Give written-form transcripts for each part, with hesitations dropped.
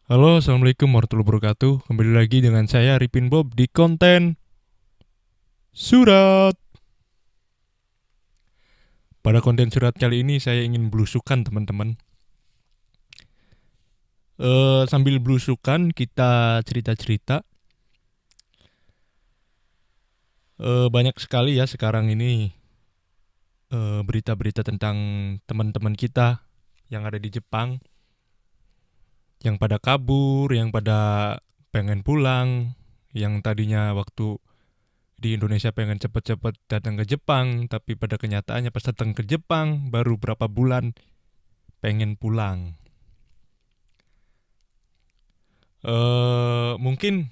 Halo, assalamualaikum warahmatullahi wabarakatuh. Kembali lagi dengan saya Ripin Bob di konten surat. Pada konten surat kali ini saya ingin belusukan teman-teman. Sambil belusukan kita cerita-cerita. Banyak sekali ya sekarang ini berita-berita tentang teman-teman kita yang ada di Jepang, yang pada kabur, yang pada pengen pulang, yang tadinya waktu di Indonesia pengen cepet-cepet datang ke Jepang, tapi pada kenyataannya pas datang ke Jepang baru berapa bulan pengen pulang. Mungkin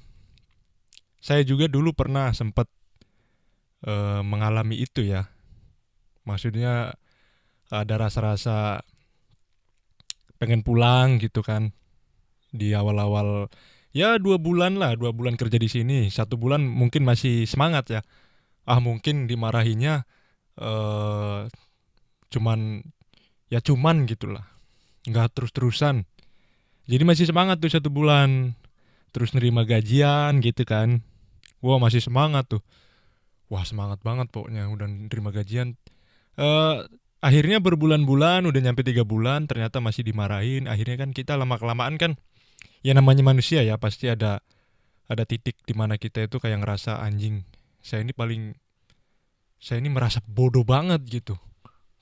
saya juga dulu pernah sempat mengalami itu ya. Maksudnya ada rasa-rasa pengen pulang gitu kan di awal-awal, ya 2 bulan lah, 2 bulan kerja di sini, 1 bulan mungkin masih semangat ya. Mungkin dimarahinya eh cuman cuman gitulah, nggak terus-terusan. Jadi masih semangat tuh 1 bulan, terus nerima gajian gitu kan. Wah masih semangat tuh. Wah semangat banget pokoknya udah nerima gajian. eh Akhirnya berbulan-bulan udah nyampe 3 bulan ternyata masih dimarahin. Akhirnya kan kita lama kelamaan kan, ya namanya manusia ya pasti ada titik di mana kita itu kayak ngerasa anjing. Saya ini paling saya ini merasa bodoh banget gitu.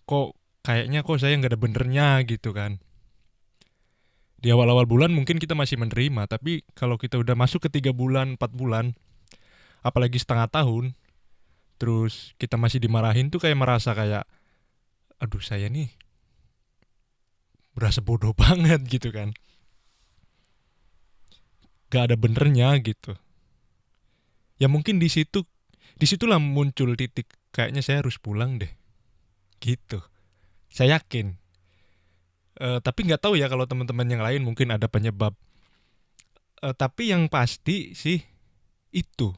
Kok saya nggak ada benernya gitu kan. Di awal-awal bulan mungkin kita masih menerima, tapi kalau kita udah masuk ke 3 bulan, 4 bulan, apalagi setengah tahun, terus kita masih dimarahin tuh kayak merasa kayak, aduh saya nih berasa bodoh banget gitu kan. Gak ada benernya gitu. Ya mungkin disitulah muncul titik kayaknya saya harus pulang deh gitu. Saya yakin. Tapi nggak tahu ya kalau teman-teman yang lain mungkin ada penyebab. Tapi yang pasti sih itu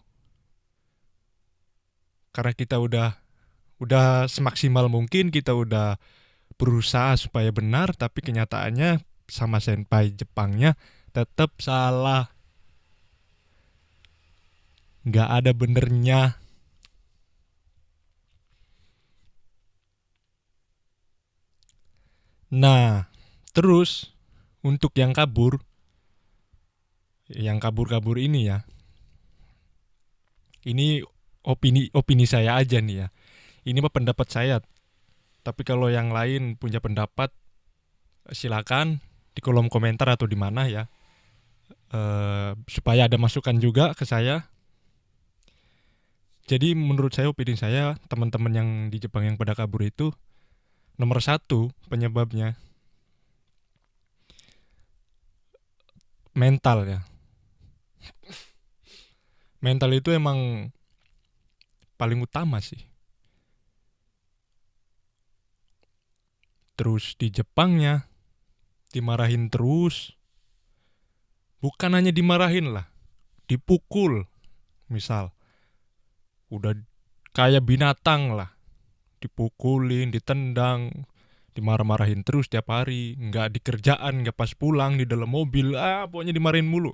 karena kita udah semaksimal mungkin kita udah berusaha supaya benar, tapi kenyataannya sama senpai Jepangnya tetap salah. Nggak ada benernya. Nah, terus untuk yang kabur-kabur ini ya, ini opini opini saya aja nih ya. Ini mah pendapat saya. Tapi kalau yang lain punya pendapat, silakan di kolom komentar atau di mana ya. Supaya ada masukan juga ke saya. Jadi menurut saya, opini saya, teman-teman yang di Jepang yang pada kabur itu nomor satu penyebabnya mental ya. Mental itu emang paling utama sih. Terus di Jepangnya dimarahin terus, bukan hanya dimarahin lah, dipukul misal, udah kayak binatang lah, dipukulin, ditendang, dimarah-marahin terus tiap hari, nggak di kerjaan, nggak pas pulang, di dalam mobil, pokoknya dimarahin mulu.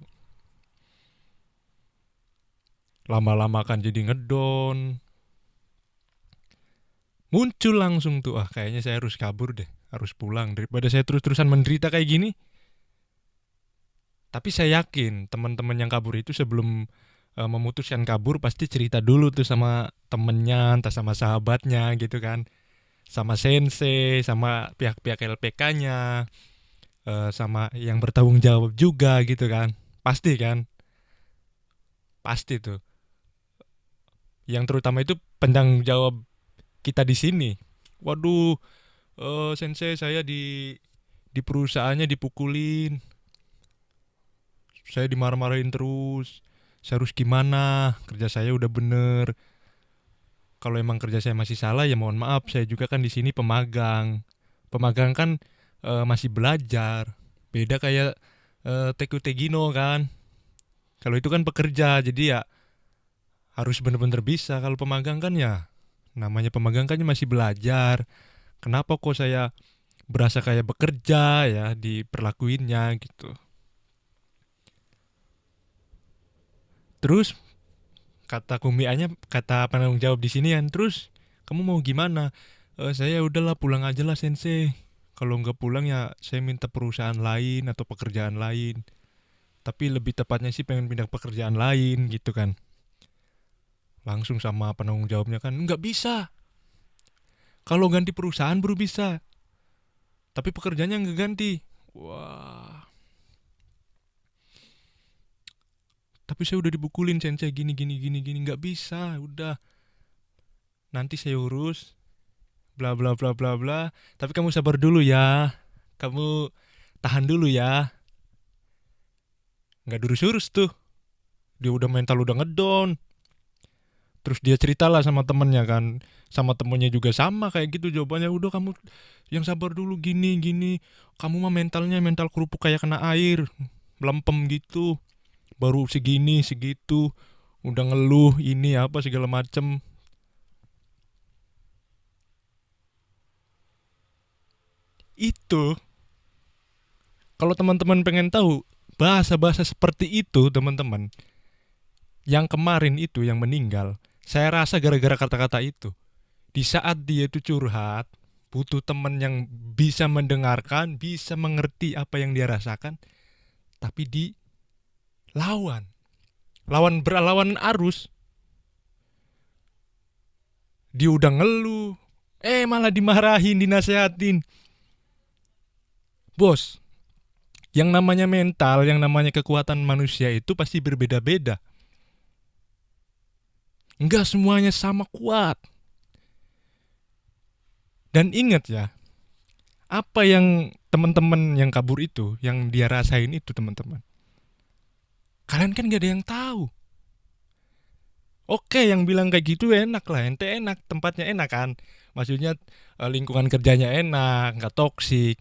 Lama-lama kan jadi ngedon, muncul langsung tuh, kayaknya saya harus kabur deh, harus pulang daripada saya terus-terusan menderita kayak gini. Tapi saya yakin teman-teman yang kabur itu sebelum memutuskan kabur pasti cerita dulu tuh sama temennya, entah sama sahabatnya gitu kan, sama sensei, sama pihak-pihak LPK-nya, sama yang bertanggung jawab juga gitu kan. Pasti kan, pasti tuh. Yang terutama itu penanggung jawab kita di sini. Waduh, sensei saya di perusahaannya dipukulin, saya dimarah-marahin terus. Saya harus gimana? Kerja saya udah bener. Kalau emang kerja saya masih salah ya mohon maaf. Saya juga kan di sini pemagang. Pemagang kan masih belajar. Beda kayak Teku Tegino kan. Kalau itu kan pekerja, jadi ya harus bener-bener bisa. Kalau pemagang kan ya namanya pemagang kan masih belajar. Kenapa kok saya berasa kayak bekerja ya diperlakuinnya gitu. Terus kata kumianya, kata penanggung jawab di sini kan, terus kamu mau gimana? Saya udahlah pulang aja lah sensei. Kalau nggak pulang ya saya minta perusahaan lain atau pekerjaan lain. Tapi lebih tepatnya sih pengen pindah pekerjaan lain gitu kan. Langsung sama penanggung jawabnya kan, nggak bisa. Kalau ganti perusahaan baru bisa. Tapi pekerjaannya nggak ganti. Wah. Tapi saya udah dibukulin sensei gini gini gini gini, nggak bisa. Udah. Nanti saya urus. Bla bla bla bla bla. Tapi kamu sabar dulu ya. Kamu tahan dulu ya. Nggak urus-urus tuh. Dia udah mental udah ngedon. Terus dia ceritalah sama temennya kan, sama temennya juga sama kayak gitu jawabannya, udah kamu yang sabar dulu gini gini, kamu mah mentalnya mental kerupuk kayak kena air, melempem gitu, baru segini segitu, udah ngeluh ini apa segala macem. Itu kalau teman-teman pengen tahu bahasa-bahasa seperti itu teman-teman, yang kemarin itu yang meninggal, saya rasa gara-gara kata-kata itu. Di saat dia itu curhat, butuh teman yang bisa mendengarkan, bisa mengerti apa yang dia rasakan, tapi dilawan. Berlawan arus. Dia udah ngeluh, malah dimarahin, dinasehatin. Bos, yang namanya mental, yang namanya kekuatan manusia itu pasti berbeda-beda. Enggak semuanya sama kuat. Dan ingat ya, apa yang teman-teman yang kabur itu, yang dia rasain itu teman-teman, kalian kan gak ada yang tahu. Oke, yang bilang kayak gitu enak lah, ente enak, tempatnya enak kan. Maksudnya lingkungan kerjanya enak, nggak toksik.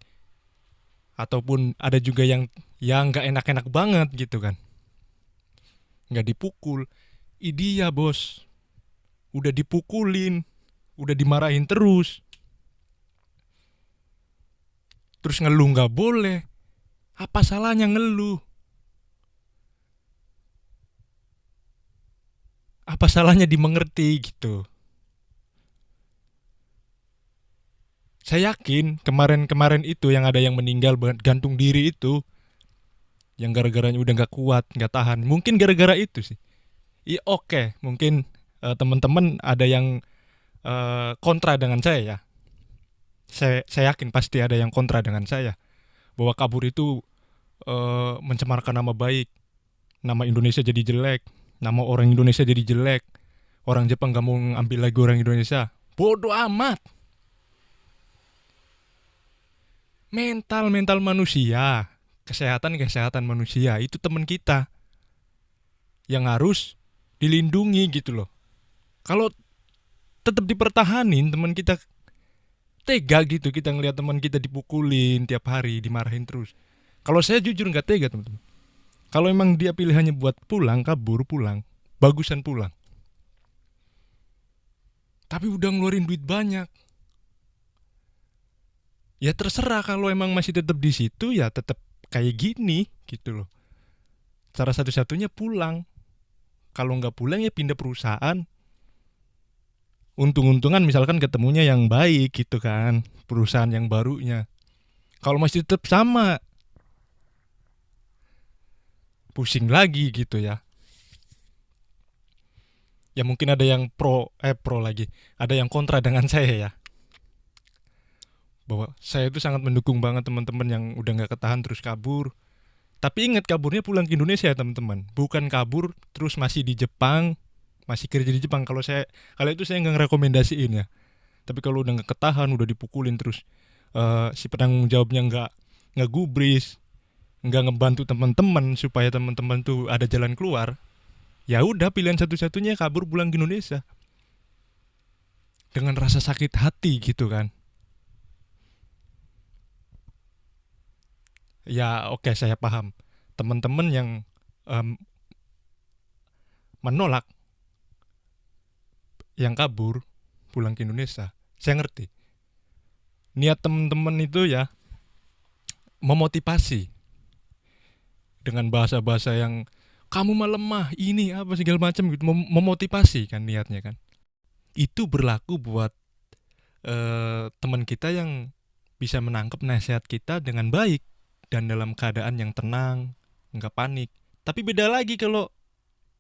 Ataupun ada juga yang nggak enak-enak banget gitu kan, nggak dipukul. Dia bos, udah dipukulin, udah dimarahin terus ngeluh nggak boleh. Apa salahnya ngeluh? Apa salahnya dimengerti gitu? Saya yakin kemarin-kemarin itu yang ada yang meninggal gantung diri itu, yang gara-garanya udah nggak kuat, nggak tahan. Mungkin gara-gara itu sih. Iya oke, mungkin teman-teman ada yang kontra dengan saya ya. Saya yakin pasti ada yang kontra dengan saya bahwa kabur itu mencemarkan nama baik, nama Indonesia jadi jelek, nama orang Indonesia jadi jelek, orang Jepang gak mau ngambil lagi orang Indonesia. Bodoh amat. Mental manusia, kesehatan manusia itu teman kita yang harus dilindungi gitu loh. Kalau tetap dipertahanin, teman kita tega gitu, kita ngelihat teman kita dipukulin tiap hari, dimarahin terus. Kalau saya jujur nggak tega teman-teman. Kalau emang dia pilihannya buat pulang, kabur pulang, bagusan pulang. Tapi udah ngeluarin duit banyak. Ya terserah, kalau emang masih tetap di situ ya tetap kayak gini gitu loh. Cara satu-satunya pulang. Kalau nggak pulang ya pindah perusahaan. Untung-untungan misalkan ketemunya yang baik gitu kan, perusahaan yang barunya. Kalau masih tetap sama, pusing lagi gitu ya. Ya mungkin ada yang pro lagi, ada yang kontra dengan saya ya, bahwa saya itu sangat mendukung banget teman-teman yang udah nggak ketahan terus kabur. Tapi ingat, kaburnya pulang ke Indonesia ya teman-teman, bukan kabur terus masih di Jepang, masih kerja di Jepang. Kalau itu saya nggak ngerekomendasiin ya. Tapi kalau udah nggak ketahan, udah dipukulin terus, si penanggung jawabnya nggak gubris, nggak ngebantu teman-teman supaya teman-teman tuh ada jalan keluar, ya udah pilihan satu-satunya kabur pulang ke Indonesia dengan rasa sakit hati gitu kan. Ya oke, saya paham teman-teman yang em, menolak yang kabur pulang ke Indonesia. Saya ngerti niat teman-teman itu ya, memotivasi dengan bahasa-bahasa yang kamu mah lemah, ini apa segala macam gitu, memotivasi kan niatnya kan. Itu berlaku buat teman kita yang bisa menangkap nasihat kita dengan baik dan dalam keadaan yang tenang, nggak panik. Tapi beda lagi kalau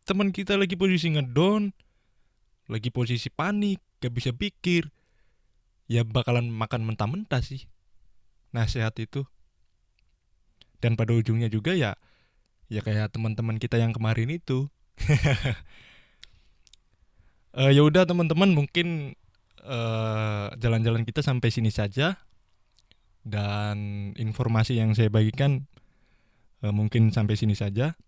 teman kita lagi posisi ngedown, lagi posisi panik, gak bisa pikir, ya bakalan makan mentah-mentah sih nasihat itu. Dan pada ujungnya juga ya kayak teman-teman kita yang kemarin itu. Ya udah teman-teman, mungkin jalan-jalan kita sampai sini saja, dan informasi yang saya bagikan mungkin sampai sini saja.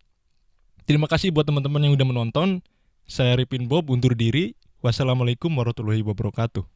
Terima kasih buat teman-teman yang udah menonton. Saya Ripin Bob undur diri. Wassalamualaikum warahmatullahi wabarakatuh.